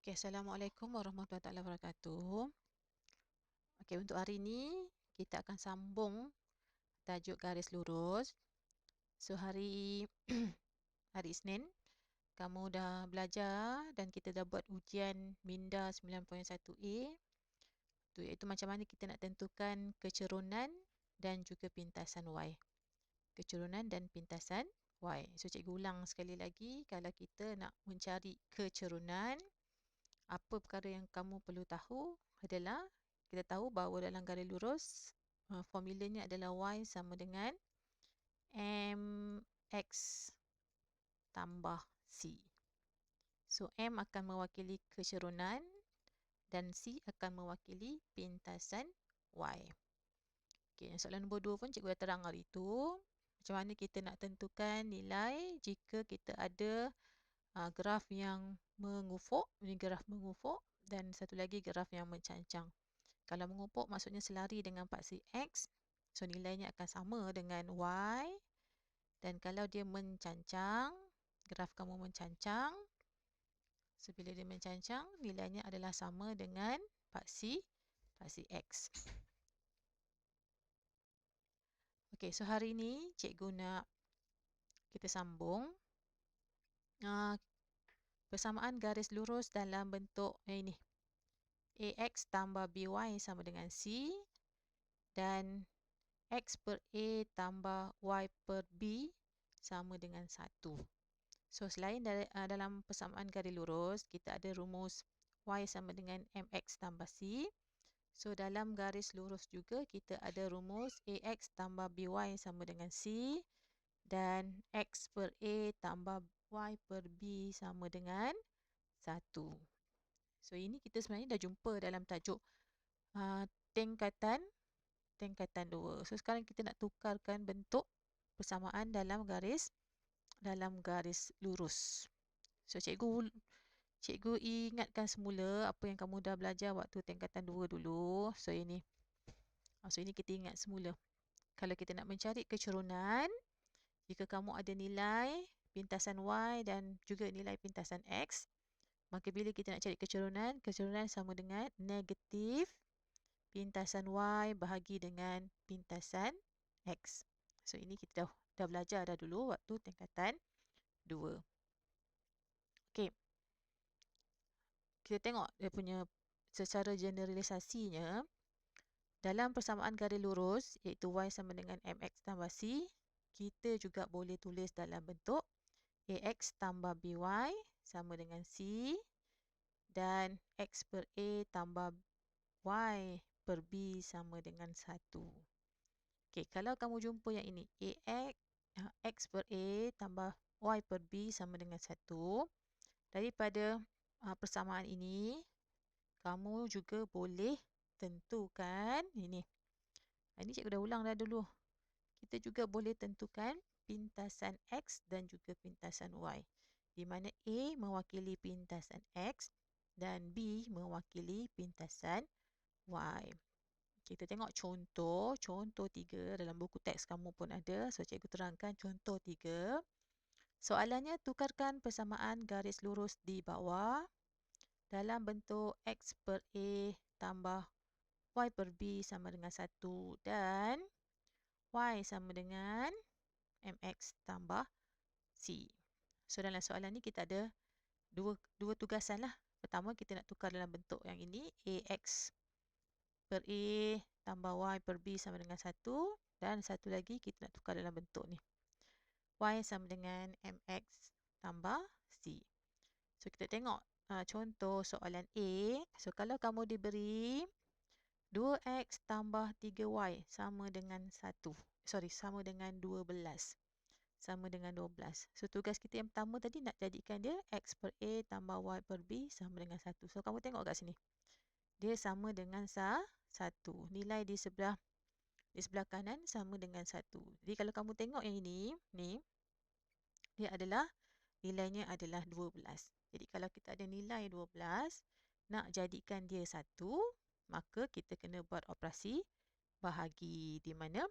Okay, Assalamualaikum warahmatullahi wabarakatuh. Okay, untuk hari ini kita akan sambung tajuk garis lurus. So hari hari Isnin kamu dah belajar dan kita dah buat ujian minda 9.1A. Tu iaitu macam mana kita nak tentukan kecerunan dan juga pintasan Y. Kecerunan dan pintasan Y. So cikgu ulang sekali lagi, kalau kita nak mencari kecerunan, apa perkara yang kamu perlu tahu adalah kita tahu bahawa dalam garis lurus formulanya adalah Y sama dengan MX tambah C. So M akan mewakili kecerunan dan C akan mewakili pintasan Y. Okay, soalan nombor 2 pun cikgu dah terang hari itu. Macam mana kita nak tentukan nilai jika kita ada graf yang mengufuk, ini graf mengufuk, dan satu lagi graf yang mencancang. Kalau mengupuk maksudnya selari dengan paksi X, so nilainya akan sama dengan Y. Dan kalau dia mencancang, graf kamu mencancang, so bila dia mencancang, nilainya adalah sama dengan paksi X. Okey, so hari ini cikgu nak kita sambung persamaan garis lurus dalam bentuk ini. AX tambah BY sama dengan C dan X per A tambah Y per B sama dengan 1. So selain dalam persamaan garis lurus, kita ada rumus Y sama dengan MX tambah C. So dalam garis lurus juga kita ada rumus AX tambah BY sama dengan C dan X per A tambah Y per B sama dengan 1. So ini kita sebenarnya dah jumpa dalam tajuk tingkatan 2. So sekarang kita nak tukarkan bentuk persamaan dalam garis lurus. So cikgu ingatkan semula apa yang kamu dah belajar waktu tingkatan 2 dulu. So ini kita ingat semula. Kalau kita nak mencari kecerunan, jika kamu ada nilai pintasan Y dan juga nilai pintasan X, maka bila kita nak cari kecerunan sama dengan negatif pintasan Y bahagi dengan pintasan X. So ini kita dah belajar dah dulu waktu tingkatan 2. Okey. Kita tengok dia punya secara generalisasinya. Dalam persamaan garis lurus iaitu Y sama dengan MX tambah C, kita juga boleh tulis dalam bentuk AX tambah BY sama dengan C dan X per A tambah Y per B sama dengan 1. Okey, kalau kamu jumpa yang ini, X per A tambah Y per B sama dengan 1. Daripada persamaan ini, kamu juga boleh tentukan ini. Ini cikgu dah ulang dah dulu. Kita juga boleh tentukan pintasan X dan juga pintasan Y. Di mana A mewakili pintasan X dan B mewakili pintasan Y. Kita tengok contoh 3 dalam buku teks kamu pun ada. So cikgu terangkan contoh 3. Soalannya, tukarkan persamaan garis lurus di bawah dalam bentuk X per A tambah Y per B sama dengan 1 dan Y sama dengan MX tambah C. So dalam soalan ni kita ada dua tugasan lah. Pertama, kita nak tukar dalam bentuk yang ini, AX per A tambah Y per B sama dengan 1. Dan satu lagi kita nak tukar dalam bentuk ni, Y sama dengan MX tambah C. So kita tengok contoh soalan A. So kalau kamu diberi 2X tambah 3Y sama dengan 12. Sama dengan 12. So tugas kita yang pertama tadi nak jadikan dia X per A tambah Y per B sama dengan 1. So kamu tengok kat sini. Dia sama dengan 1. Nilai di sebelah kanan sama dengan 1. Jadi kalau kamu tengok yang ini, dia adalah nilainya adalah 12. Jadi kalau kita ada nilai 12, nak jadikan dia 1, maka kita kena buat operasi bahagi, di mana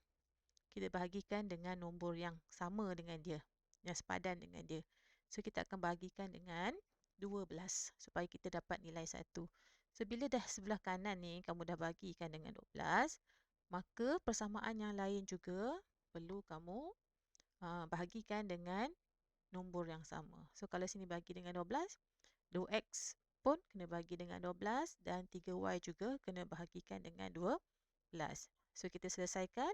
kita bahagikan dengan nombor yang sama dengan dia, yang sepadan dengan dia. So kita akan bahagikan dengan 12 supaya kita dapat nilai 1. So, bila dah sebelah kanan ni kamu dah bagikan dengan 12, maka persamaan yang lain juga perlu kamu bahagikan dengan nombor yang sama. So, kalau sini bagi dengan 12, 2x pun kena bagi dengan 12 dan 3y juga kena bahagikan dengan 12. So, kita selesaikan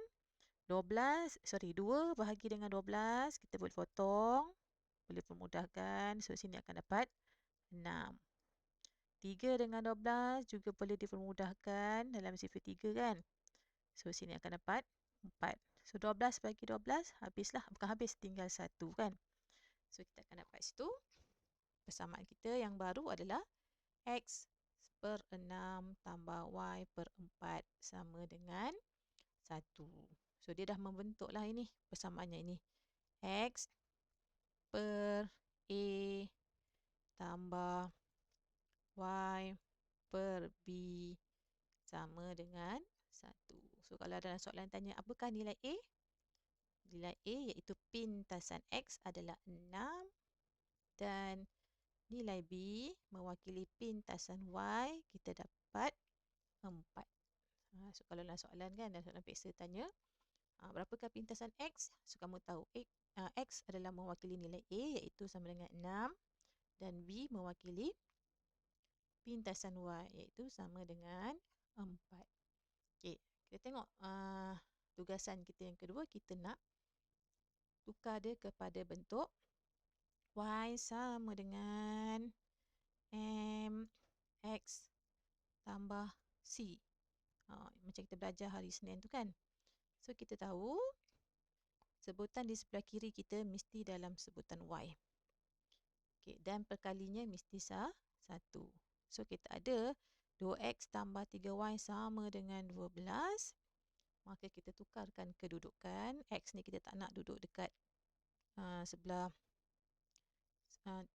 2 bahagi dengan 12, kita boleh potong, boleh permudahkan. So, sini akan dapat 6. 3 dengan 12 juga boleh dipermudahkan dalam sifar 3 kan. So, sini akan dapat 4. So, 12 bagi 12, habislah. Bukan habis, tinggal 1 kan. So, kita akan dapat situ. Persamaan kita yang baru adalah x per 6 tambah y per 4 sama dengan 1. So, dia dah membentuklah ini persamaannya ini. X per A tambah Y per B sama dengan 1. So, kalau dalam soalan tanya apakah nilai A? Nilai A iaitu pintasan X adalah 6 dan nilai B mewakili pintasan Y kita dapat 4. So, kalau dalam soalan kan, dalam soalan peksa tanya berapakah pintasan X? So, kamu tahu X adalah mewakili nilai A iaitu sama dengan 6 dan B mewakili pintasan Y iaitu sama dengan 4. Okey, kita tengok tugasan kita yang kedua, kita nak tukar dia kepada bentuk Y sama dengan MX tambah C. Macam kita belajar hari Senin tu kan. So, kita tahu sebutan di sebelah kiri kita mesti dalam sebutan Y. Okay, dan perkalinya mesti 1. So, kita ada 2x tambah 3y sama dengan 12. Maka kita tukarkan kedudukan. X ni kita tak nak duduk dekat sebelah,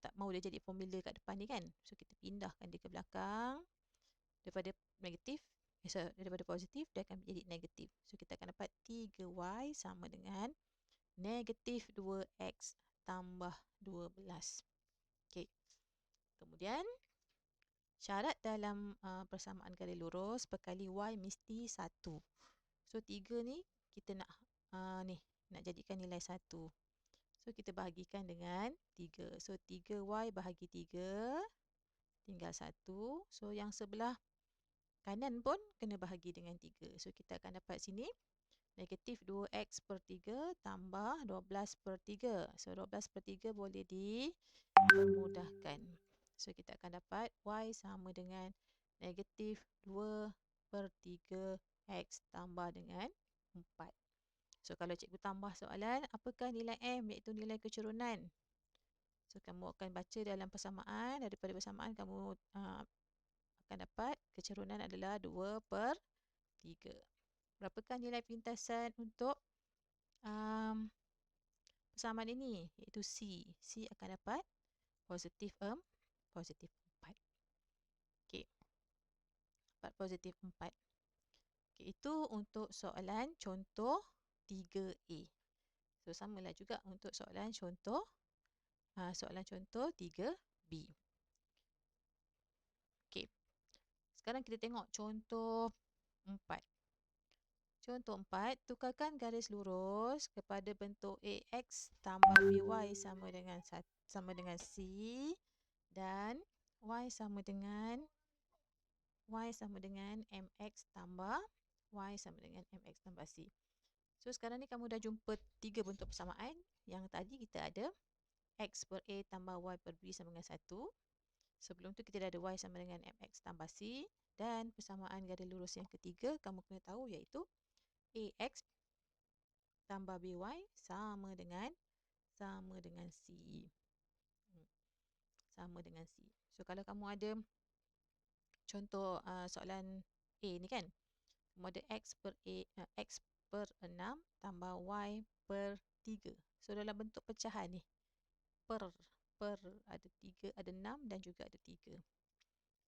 tak mau dia jadi formula kat depan ni kan. So, kita pindahkan dia ke belakang. Daripada positif, dia akan menjadi negatif. So, kita akan dapat 3y sama dengan negatif 2x tambah 12. Okey. Kemudian, syarat dalam persamaan garis lurus, perkali y mesti 1. So, 3 ni kita nak nak jadikan nilai 1. So, kita bahagikan dengan 3. So, 3y bahagi 3, tinggal 1. So, yang sebelah kanan pun kena bahagi dengan 3. So, kita akan dapat sini negatif 2x per 3 tambah 12 per 3. So, 12 per 3 boleh dipermudahkan. So, kita akan dapat y sama dengan negatif 2 per 3 x tambah dengan 4. So, kalau cikgu tambah soalan, apakah nilai M iaitu nilai kecerunan? So, kamu akan baca dalam persamaan. Daripada persamaan, kamu akan dapat kecerunan adalah 2 per 3. Berapakah nilai pintasan untuk persamaan ini? Iaitu C. C akan dapat positif 4. Okey. Dapat positif 4. Okay, itu untuk soalan contoh 3A. So, samalah juga untuk soalan contoh 3B. Okey. Sekarang kita tengok contoh 4. Contoh 4, tukarkan garis lurus kepada bentuk AX tambah BY sama dengan C dan Y sama dengan MX tambah Y sama dengan MX tambah C. So, sekarang ni kamu dah jumpa 3 bentuk persamaan. Yang tadi kita ada X per A tambah Y per B sama dengan 1. Sebelum tu kita dah ada Y sama dengan MX tambah C. Dan persamaan garis lurus yang ketiga kamu kena tahu iaitu AX tambah BY sama dengan C. Sama dengan C. So, kalau kamu ada contoh soalan A ni kan, kamu ada X per 6 tambah Y per 3. So, dalam bentuk pecahan ni, per ada 3, ada 6 dan juga ada 3.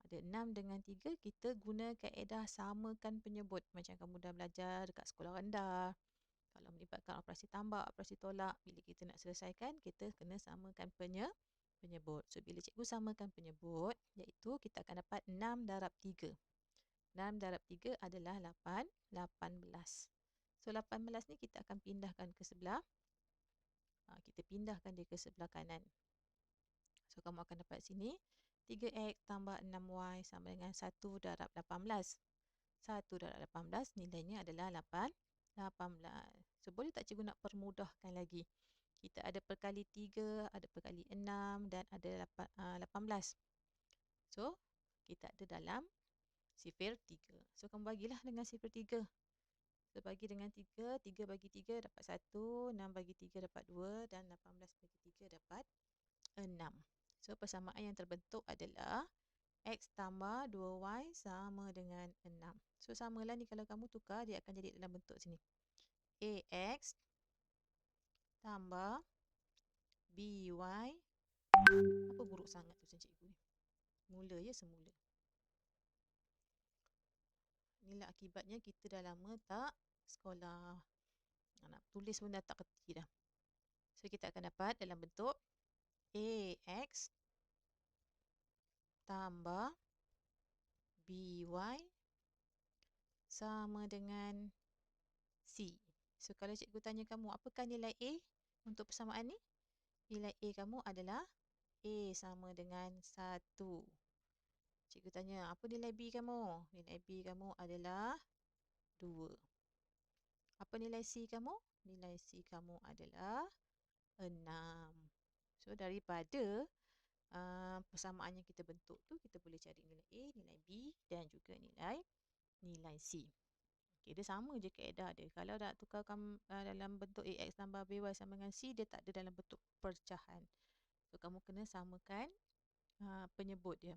Ada 6 dengan 3, kita guna kaedah samakan penyebut. Macam kamu dah belajar dekat sekolah rendah. Kalau melibatkan operasi tambah, operasi tolak, bila kita nak selesaikan, kita kena samakan penyebut. penyebut. So, bila cikgu samakan penyebut, iaitu kita akan dapat 6 darab 3. 6 darab 3 adalah 18. So, 18 ni kita akan pindahkan ke sebelah. Kita pindahkan dia ke sebelah kanan. So, kamu akan dapat sini 3x tambah 6y sama dengan 1 darab 18. 1 darab 18 nilainya adalah 18. So, boleh tak cikgu nak permudahkan lagi? Kita ada perkali 3, ada perkali 6 dan ada 18. So, kita ada dalam sifir 3. So, kamu bagilah dengan sifir 3. So, bagi dengan 3, 3 bagi 3 dapat 1, 6 bagi 3 dapat 2 dan 18 bagi 3 dapat 6. So, persamaan yang terbentuk adalah X tambah 2Y sama dengan 6. So, samalah ni kalau kamu tukar, dia akan jadi dalam bentuk sini. AX tambah BY. Apa buruk sangat tulisan cikgu ni? Mula ya, semula. Inilah akibatnya kita dah lama tak sekolah. Nak tulis pun dah tak kerti dah. So, kita akan dapat dalam bentuk AX tambah BY sama dengan C. So, kalau cikgu tanya kamu, apakah nilai A untuk persamaan ni? Nilai A kamu adalah A sama dengan 1. Cikgu tanya, apa nilai B kamu? Nilai B kamu adalah 2. Apa nilai C kamu? Nilai C kamu adalah 6. So, daripada persamaan yang kita bentuk tu, kita boleh cari nilai A, nilai B dan juga nilai C. Okay, dia sama je kaedah dia. Kalau nak tukarkan dalam bentuk AX tambah BY sama dengan C, dia tak ada dalam bentuk pecahan. So, kamu kena samakan penyebut dia.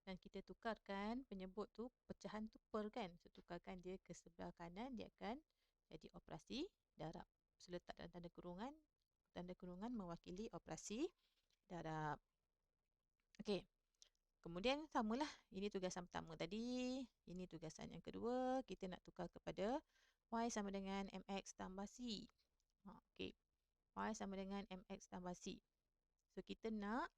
Dan kita tukarkan penyebut tu, pecahan tu per kan. So, tukarkan dia ke sebelah kanan, dia akan jadi operasi darab. So, letak dalam tanda kurungan. Tanda kurungan mewakili operasi darab. Okey. Kemudian samalah. Ini tugasan pertama tadi. Ini tugasan yang kedua. Kita nak tukar kepada Y sama dengan MX tambah C. Okey. Y sama dengan MX tambah C. So, kita nak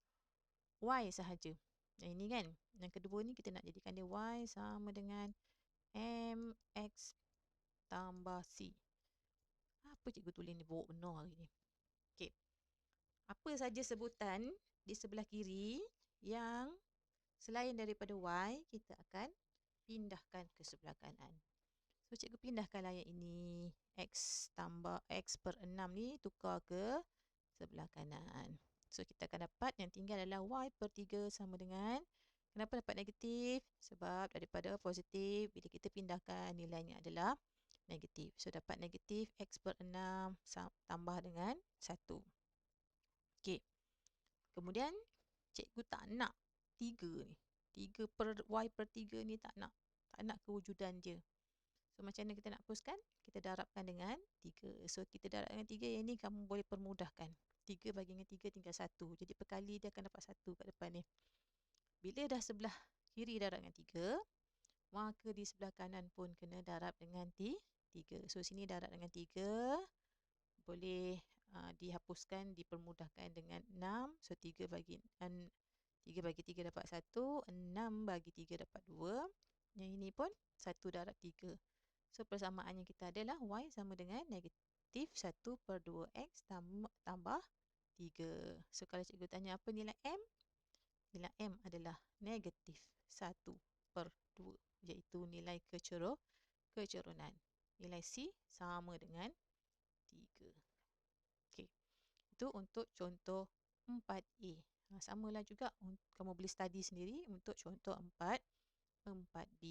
Y sahaja. Yang ini kan. Yang kedua ni kita nak jadikan dia Y sama dengan MX tambah C. Apa cikgu tulis ni buruk benar hari ni. Okey. Apa saja sebutan di sebelah kiri yang selain daripada Y, kita akan pindahkan ke sebelah kanan. So, cikgu pindahkanlah yang ini. X tambah X per 6 ni tukar ke sebelah kanan. So, kita akan dapat yang tinggal adalah Y per 3 sama dengan, kenapa dapat negatif? Sebab daripada positif, bila kita pindahkan nilainya adalah negatif. So, dapat negatif X per 6 tambah dengan 1. Okey. Kemudian, cikgu tak nak 3 ni. 3 per Y per 3 ni tak nak. Tak nak kewujudan dia. So, macam mana kita nak hapuskan? Kita darabkan dengan 3. So, kita darab dengan 3. Yang ni kamu boleh permudahkan. 3 bagi dengan 3 tinggal 1. Jadi, perkali dia akan dapat 1 kat depan ni. Bila dah sebelah kiri darab dengan 3, maka di sebelah kanan pun kena darab dengan 3. So, sini darab dengan 3. Boleh dihapuskan, dipermudahkan dengan 6. So, 3 bagi 3 dapat 1. 6 bagi 3 dapat 2. Yang ini pun 1 darab 3. So, persamaan yang kita adalah Y sama dengan negatif 1 per 2X tambah 3. So, kalau cikgu tanya apa nilai M? Nilai M adalah negatif 1 per 2. Iaitu nilai kecerunan. Nilai C sama dengan 3. Okey. Itu untuk contoh 4A. Samalah juga kamu boleh study sendiri untuk contoh 4B.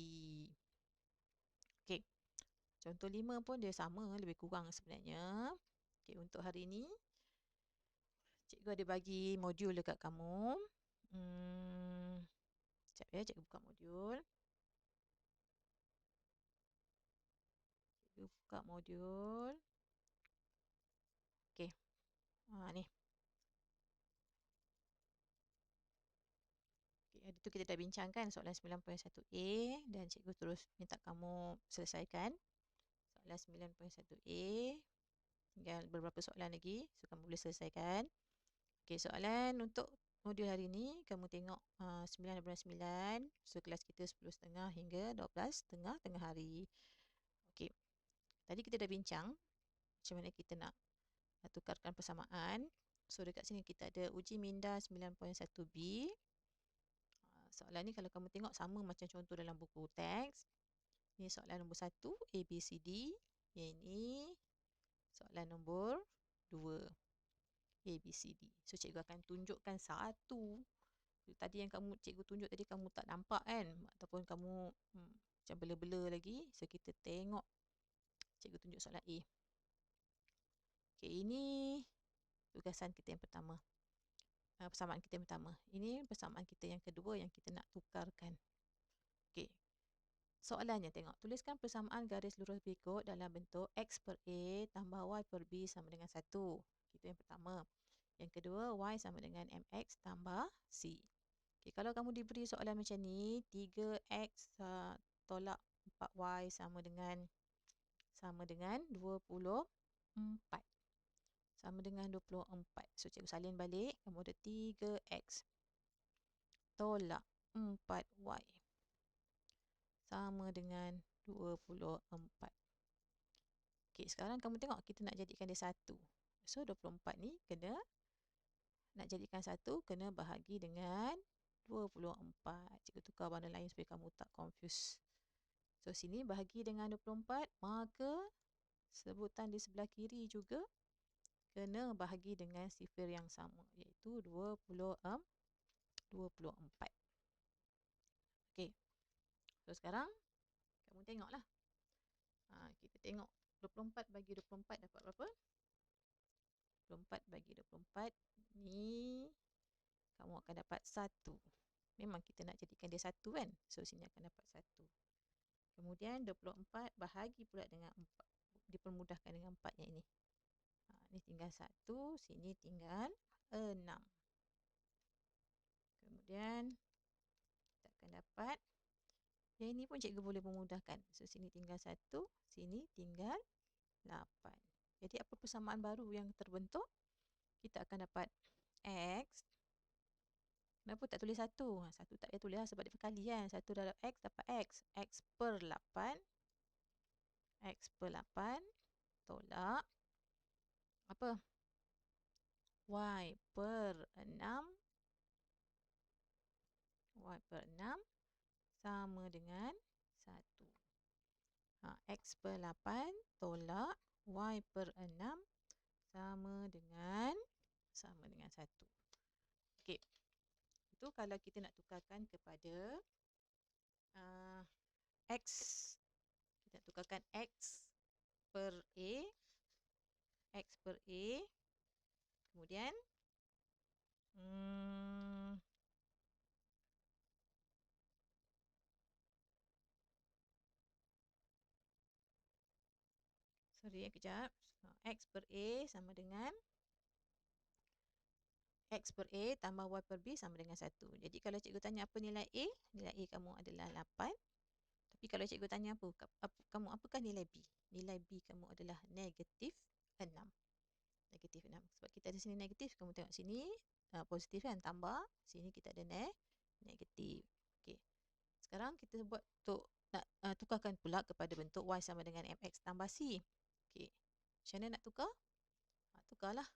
Okey. Contoh 5 pun dia sama, lebih kurang sebenarnya. Okey, untuk hari ini cikgu ada bagi modul dekat kamu. Sekejap ya, cikgu buka modul. Cikgu buka modul. Okey. Ni. Hari tu kita dah bincangkan soalan 9.1A dan cikgu terus minta kamu selesaikan soalan 9.1A. Tinggal beberapa soalan lagi, so kamu boleh selesaikan. Okey, soalan untuk modul hari ni, kamu tengok 9/9. So, kelas kita 10.30 hingga 12.30 tengah hari. Okey, tadi kita dah bincang macam mana kita nak tukarkan persamaan. So, dekat sini kita ada uji minda 9.1b. Soalan ni kalau kamu tengok sama macam contoh dalam buku teks. Ini soalan nombor 1, A, B, C, D. Yang ini soalan nombor 2, A, B, C, D. So, cikgu akan tunjukkan satu. Tadi yang cikgu tunjuk tadi kamu tak nampak kan? Ataupun kamu macam bela-bela lagi. So, kita tengok cikgu tunjuk soalan A. Okey, ini tugasan kita yang pertama. Persamaan kita yang pertama. Ini persamaan kita yang kedua yang kita nak tukarkan. Okey. Soalannya tengok. Tuliskan persamaan garis lurus berikut dalam bentuk X per A tambah Y per B sama dengan 1. Itu yang pertama. Yang kedua, Y sama dengan MX tambah C. Okay, kalau kamu diberi soalan macam ni, 3X tolak 4Y sama dengan 24. Sama dengan 24. So, cikgu salin balik. Kamu ada 3X tolak 4Y sama dengan 24. Okey, sekarang kamu tengok kita nak jadikan dia 1. So, 24 ni nak jadikan 1 kena bahagi dengan 24. Cikgu tukar warna lain supaya kamu tak confuse. So, sini bahagi dengan 24, maka sebutan di sebelah kiri juga kena bahagi dengan sifir yang sama, iaitu 24. Okey. So, sekarang kamu tengoklah. Kita tengok 24 bagi 24 dapat berapa? 24 bagi 24 ni kamu akan dapat 1. Memang kita nak jadikan dia 1 kan? So, sini akan dapat 1. Kemudian 24 bahagi pula dengan 4. Dipermudahkan dengan 4 yang ini. Ni tinggal 1, sini tinggal 6. Kemudian kita akan dapat yang ini pun cikgu boleh memudahkan. So, sini tinggal 1, sini tinggal 8. Jadi, apa persamaan baru yang terbentuk? Kita akan dapat X. Kenapa tak tulis 1? 1 tak payah tulis sebab dia berkali kan. 1 dalam X dapat X. X per 8. X per 8 tolak apa? Y per 6. Y per 6 sama dengan 1. X per 8 tolak Y per 6 sama dengan 1. Okey. Itu kalau kita nak tukarkan kepada X. Kita nak tukarkan X per A. X per A. Kemudian sorry, kejap. X per A sama dengan X per A tambah Y per B sama dengan 1. Jadi, kalau cikgu tanya apa nilai A, nilai A kamu adalah 8. Tapi kalau cikgu tanya kamu apakah nilai B? Nilai B kamu adalah negatif 6. Negatif 6. Sebab kita ada sini negatif, kamu tengok sini positif kan, tambah. Sini kita ada negatif. Okey. Sekarang kita buat untuk nak tukarkan pula kepada bentuk Y sama dengan MX tambah C. Okey. Macam mana nak tukar? Tukarlah.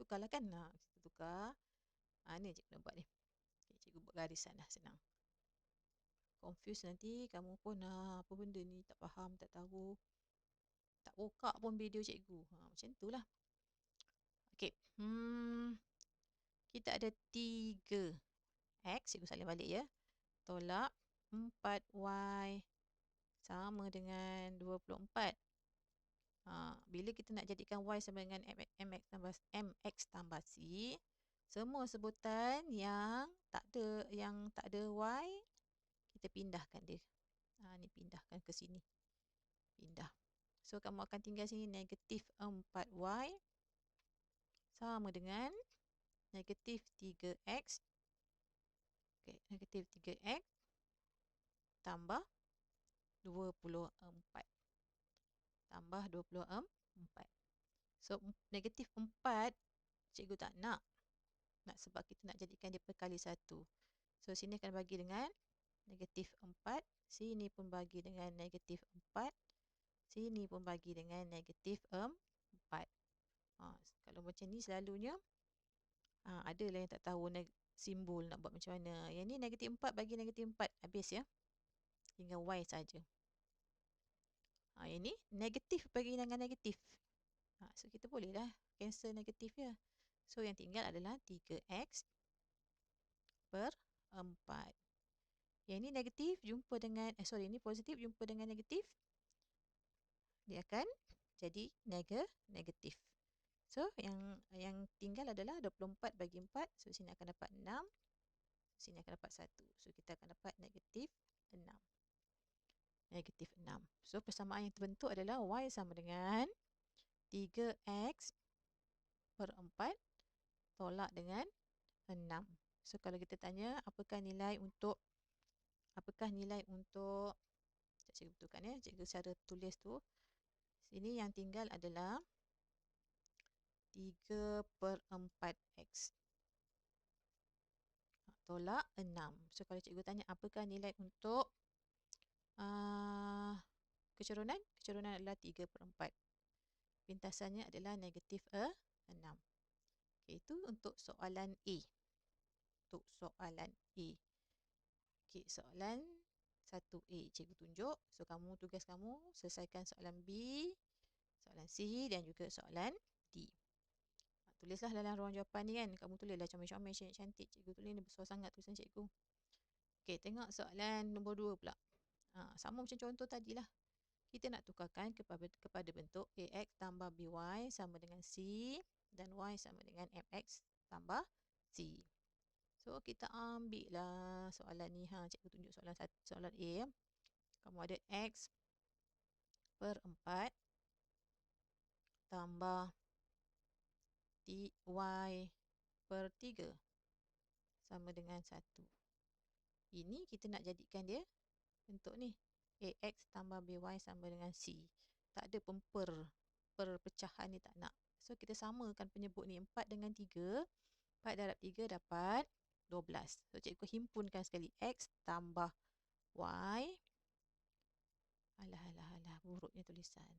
Tukarlah kan. Kita tukar. Ni cikgu nak buat ni. Okay, cikgu buat garisan dah, senang. Confuse nanti kamu pun apa benda ni, tak faham, tak tahu. Tak buka pun video cikgu. Macam tu lah. Okey. Kita ada 3X. Cikgu salin balik ya. Tolak 4Y sama dengan 24. Bila kita nak jadikan Y sama dengan MX tambah C, semua sebutan yang tak ada Y, kita pindahkan dia. Ni pindahkan ke sini. Pindah. So, kamu akan tinggal sini negatif 4Y sama dengan negatif 3X. Okay, negatif 3X tambah 24. Tambah 24. So, negatif 4 cikgu tak nak. sebab kita nak jadikan dia perkali 1. So, sini akan bagi dengan negatif 4. Sini pun bagi dengan negatif 4. Sini pun bagi dengan negatif 4. Kalau macam ni selalunya ada lah yang tak tahu simbol nak buat macam mana. Yang ni negatif 4 bagi negatif 4. Habis ya. Tinggal Y saja. Yang ni negatif bagi dengan negatif. So, kita boleh lah cancel negatif ya. So, yang tinggal adalah 3X per 4. Yang ini negatif jumpa dengan, ini positif jumpa dengan negatif. Dia akan jadi negatif. So, yang tinggal adalah 24 bagi 4. So, sini akan dapat 6. Sini akan dapat 1. So, kita akan dapat negatif 6. Negatif 6. So, persamaan yang terbentuk adalah Y sama dengan 3X per 4 tolak dengan 6. So, kalau kita tanya apakah nilai untuk cikgu betulkan ya, cikgu cara tulis tu. Sini yang tinggal adalah 3 per 4X tolak 6. So, kalau cikgu tanya apakah nilai untuk kecerunan? Kecerunan adalah 3 per 4. Pintasannya adalah negatif 6. Okay, itu untuk soalan A. Untuk soalan A. Okay, soalan 1A cikgu tunjuk. So, tugas kamu selesaikan soalan B, soalan C dan juga soalan D. Tulislah dalam ruang jawapan ni kan. Kamu tulislah comel-comel cantik-cantik. Cikgu tulis ni besar sangat tulisan cikgu. Okey, tengok soalan nombor 2 pula. Sama macam contoh tadi lah. Kita nak tukarkan kepada bentuk AX tambah BY sama dengan C dan Y sama dengan MX tambah C. So, kita ambil lah soalan ni. Cikgu tunjuk soalan A. Kamu ada X per 4 tambah Y per 3 sama dengan 1. Ini kita nak jadikan dia bentuk ni. AX tambah BY sama dengan C. Tak ada perpecahan ni tak nak. So, kita samakan penyebut ni. 4 dengan 3. 4 darab 3 dapat 12. So, cikgu himpunkan sekali. X tambah Y. Alah, buruknya tulisan.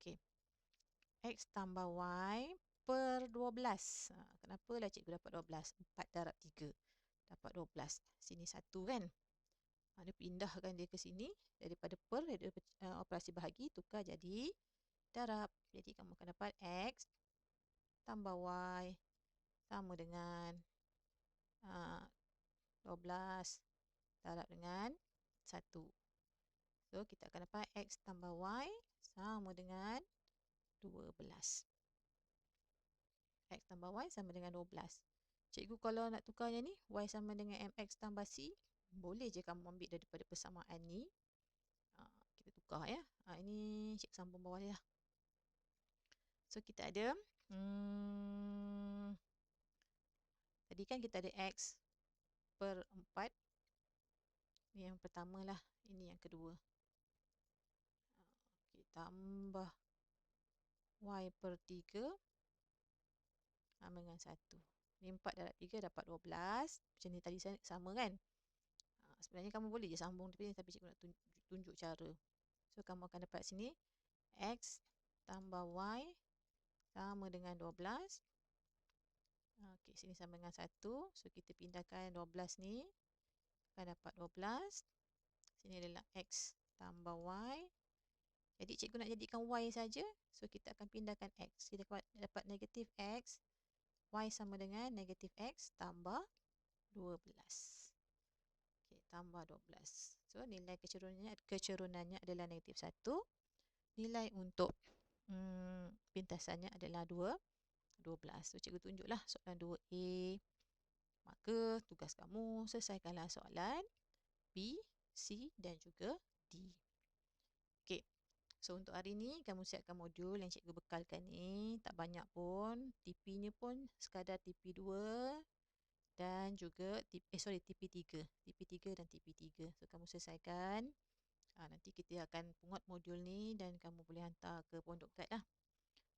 Okey. X tambah Y per 12. Kenapa lah cikgu dapat 12? 4 darab 3 dapat 12. Sini 1 kan? Dia pindahkan dia ke sini. Daripada per, operasi bahagi, tukar jadi darab. Jadi, kamu akan dapat X tambah Y sama dengan 12 darab dengan 1. So, kita akan dapat X tambah Y sama dengan 12. X tambah Y sama dengan 12. Cikgu kalau nak tukarnya ni, Y sama dengan MX tambah C, boleh je kamu ambil daripada persamaan ni. Kita tukar ya. Ini cikgu sambung bawah ni lah. So, kita ada tadi kan kita ada X per 4. Ini yang pertama lah. Ini yang kedua. Okay, tambah Y per 3 sama dengan 1. Ini 4 darab 3 dapat 12. Macam ni tadi sama kan? Sebenarnya kamu boleh je sambung tapi cikgu nak tunjuk cara. So, kamu akan dapat sini X tambah Y sama dengan 12. Okey, sini sama dengan 1. So, kita pindahkan 12 ni. Akan dapat 12. Sini adalah X tambah Y. Jadi, cikgu nak jadikan Y saja. So, kita akan pindahkan X. Kita dapat negatif X. Y sama dengan negatif X tambah 12. Okey, tambah 12. So, nilai kecerunannya adalah negatif 1. Nilai untuk pintasannya adalah 12. So, cikgu tunjuklah soalan 2A. Maka, tugas kamu selesaikanlah soalan B, C dan juga D. Okey. So, untuk hari ni, kamu siapkan modul yang cikgu bekalkan ni. Tak banyak pun. TP-nya pun sekadar TP2 dan juga TP3. TP3 dan TP3. So, kamu selesaikan. Nanti kita akan pungut modul ni dan kamu boleh hantar ke pondok guide lah.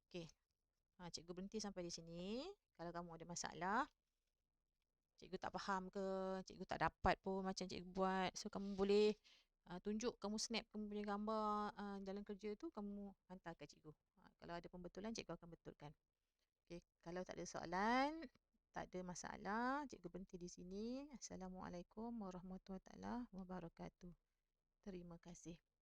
Okey. Cikgu berhenti sampai di sini. Kalau kamu ada masalah, cikgu tak faham ke, cikgu tak dapat pun macam cikgu buat. So, kamu boleh tunjuk, kamu snap kamu punya gambar dalam kerja tu, kamu hantar ke cikgu. Kalau ada pembetulan, cikgu akan betulkan. Okay. Kalau tak ada soalan, tak ada masalah, cikgu berhenti di sini. Assalamualaikum warahmatullahi wabarakatuh. Terima kasih.